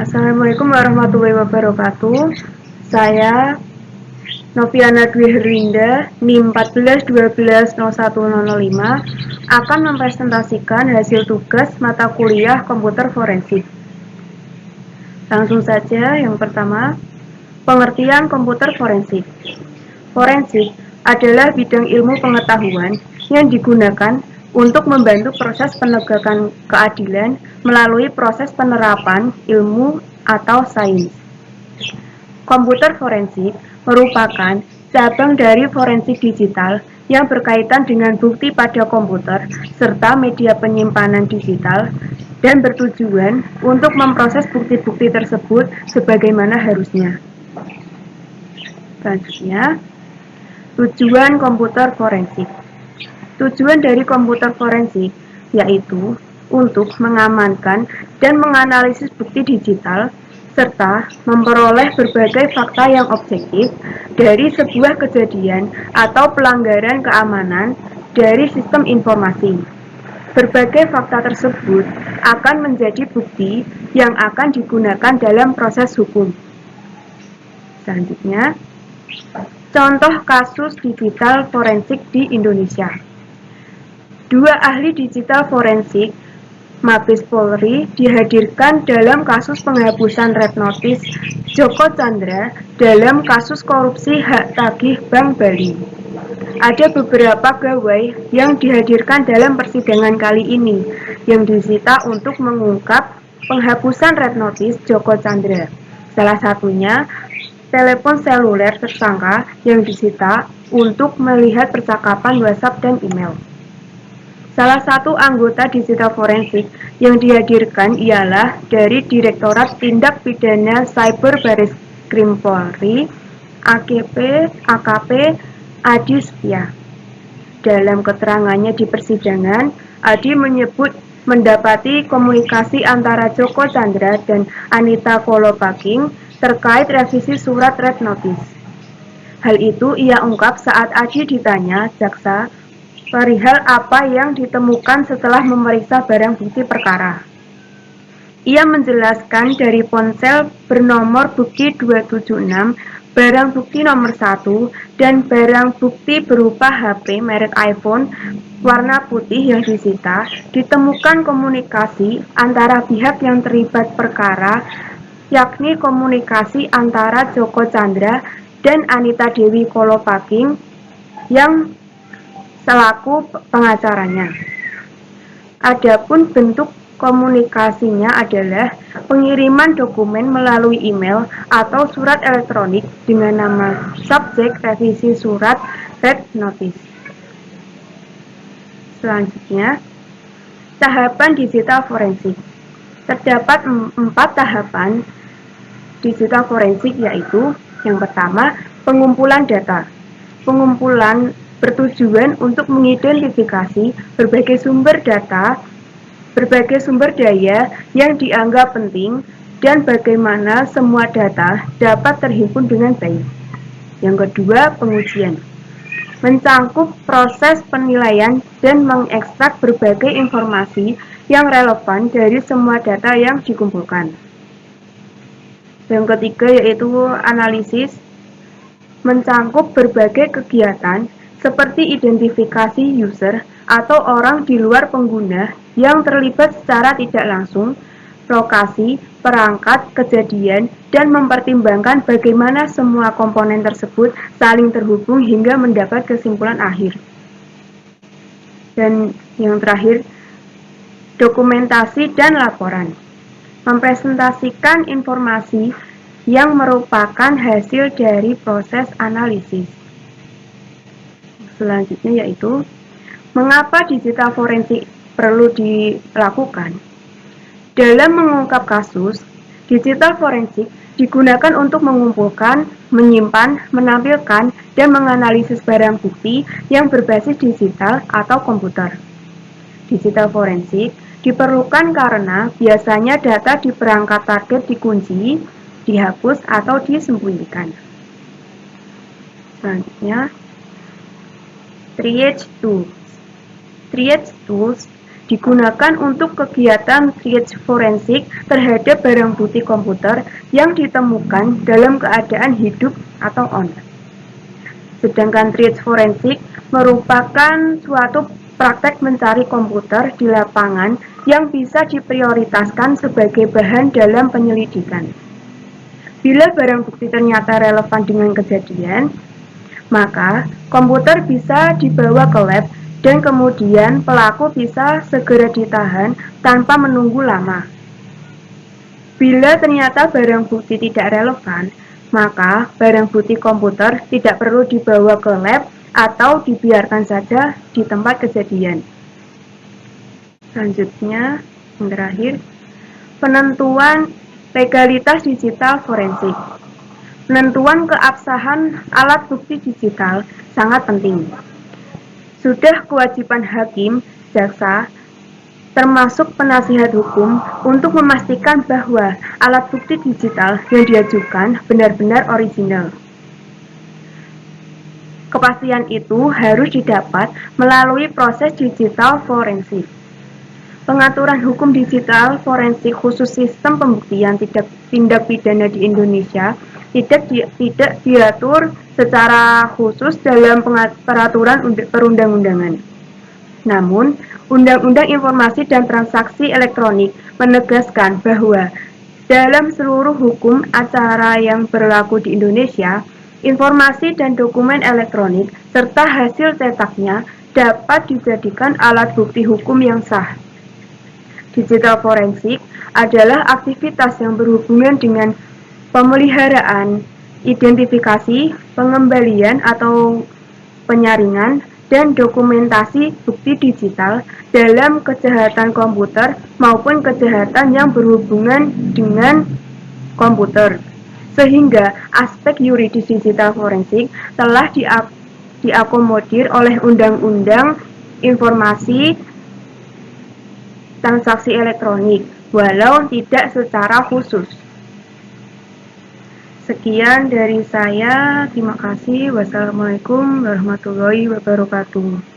Assalamualaikum warahmatullahi wabarakatuh. Saya Noviana Dwi Herlinda, NIM 14120105, akan mempresentasikan hasil tugas mata kuliah komputer forensik. Langsung saja, yang pertama, pengertian komputer forensik. Forensik adalah bidang ilmu pengetahuan yang digunakan untuk membantu proses penegakan keadilan melalui proses penerapan ilmu atau sains. Komputer forensik merupakan cabang dari forensik digital yang berkaitan dengan bukti pada komputer serta media penyimpanan digital dan bertujuan untuk memproses bukti-bukti tersebut sebagaimana harusnya. Selanjutnya, tujuan komputer forensik. Tujuan dari komputer forensik yaitu untuk mengamankan dan menganalisis bukti digital serta memperoleh berbagai fakta yang objektif dari sebuah kejadian atau pelanggaran keamanan dari sistem informasi. Berbagai fakta tersebut akan menjadi bukti yang akan digunakan dalam proses hukum. Selanjutnya, contoh kasus digital forensik di Indonesia. Dua ahli digital forensik Mabes Polri dihadirkan dalam kasus penghapusan red notice Joko Chandra dalam kasus korupsi hak tagih Bank Bali. Ada beberapa gawai yang dihadirkan dalam persidangan kali ini yang disita untuk mengungkap penghapusan red notice Joko Chandra. Salah satunya telepon seluler tersangka yang disita untuk melihat percakapan WhatsApp dan email. Salah satu anggota digital forensik yang dihadirkan ialah dari Direktorat Tindak Pidana Cyber Bareskrim Polri, AKP Adi Setia. Dalam keterangannya di persidangan, Adi menyebut mendapati komunikasi antara Joko Chandra dan Anita Kolopaking terkait revisi surat red notice. Hal itu ia ungkap saat Adi ditanya jaksa perihal apa yang ditemukan setelah memeriksa barang bukti perkara. Ia menjelaskan dari ponsel bernomor bukti 276, barang bukti nomor 1, dan barang bukti berupa HP merek iPhone warna putih yang disita, ditemukan komunikasi antara pihak yang terlibat perkara, yakni komunikasi antara Joko Chandra dan Anita Dewi Kolopaking yang selaku pengacaranya. Adapun bentuk komunikasinya adalah pengiriman dokumen melalui email atau surat elektronik dengan nama subjek revisi surat red notice. Selanjutnya, tahapan digital forensik. Terdapat 4 tahapan digital forensik yaitu yang pertama, pengumpulan data. Pengumpulan bertujuan untuk mengidentifikasi berbagai sumber data, berbagai sumber daya yang dianggap penting, dan bagaimana semua data dapat terhimpun dengan baik. Yang kedua, pengujian. Mencangkup proses penilaian dan mengekstrak berbagai informasi yang relevan dari semua data yang dikumpulkan. Yang ketiga yaitu analisis. Mencangkup berbagai kegiatan seperti identifikasi user atau orang di luar pengguna yang terlibat secara tidak langsung, lokasi, perangkat, kejadian, dan mempertimbangkan bagaimana semua komponen tersebut saling terhubung hingga mendapat kesimpulan akhir. Dan yang terakhir, dokumentasi dan laporan. Mempresentasikan informasi yang merupakan hasil dari proses analisis. Selanjutnya yaitu, mengapa digital forensik perlu dilakukan? Dalam mengungkap kasus, digital forensik digunakan untuk mengumpulkan, menyimpan, menampilkan, dan menganalisis barang bukti yang berbasis digital atau komputer. Digital forensik diperlukan karena biasanya data di perangkat target dikunci, dihapus, atau disembunyikan. Selanjutnya, triage tools. Triage tools digunakan untuk kegiatan triage forensik terhadap barang bukti komputer yang ditemukan dalam keadaan hidup atau on. Sedangkan triage forensik merupakan suatu praktek mencari komputer di lapangan yang bisa diprioritaskan sebagai bahan dalam penyelidikan. Bila barang bukti ternyata relevan dengan kejadian, maka komputer bisa dibawa ke lab dan kemudian pelaku bisa segera ditahan tanpa menunggu lama. Bila ternyata barang bukti tidak relevan, maka barang bukti komputer tidak perlu dibawa ke lab atau dibiarkan saja di tempat kejadian. Selanjutnya, yang terakhir, penentuan legalitas digital forensik. Penentuan keabsahan alat bukti digital sangat penting. Sudah kewajiban hakim, jaksa, termasuk penasihat hukum untuk memastikan bahwa alat bukti digital yang diajukan benar-benar original. Kepastian itu harus didapat melalui proses digital forensik. Pengaturan hukum digital forensik khusus sistem pembuktian tindak pidana di Indonesia tidak diatur secara khusus dalam peraturan perundang-undangan. Namun, Undang-Undang Informasi dan Transaksi Elektronik menegaskan bahwa dalam seluruh hukum acara yang berlaku di Indonesia, informasi dan dokumen elektronik serta hasil cetaknya dapat dijadikan alat bukti hukum yang sah. Digital forensik adalah aktivitas yang berhubungan dengan pemeliharaan, identifikasi, pengembalian atau penyaringan, dan dokumentasi bukti digital dalam kejahatan komputer maupun kejahatan yang berhubungan dengan komputer. Sehingga aspek yuridis digital forensik telah diakomodir oleh Undang-Undang Informasi Transaksi Elektronik, walau tidak secara khusus. Sekian dari saya, terima kasih. Wassalamualaikum warahmatullahi wabarakatuh.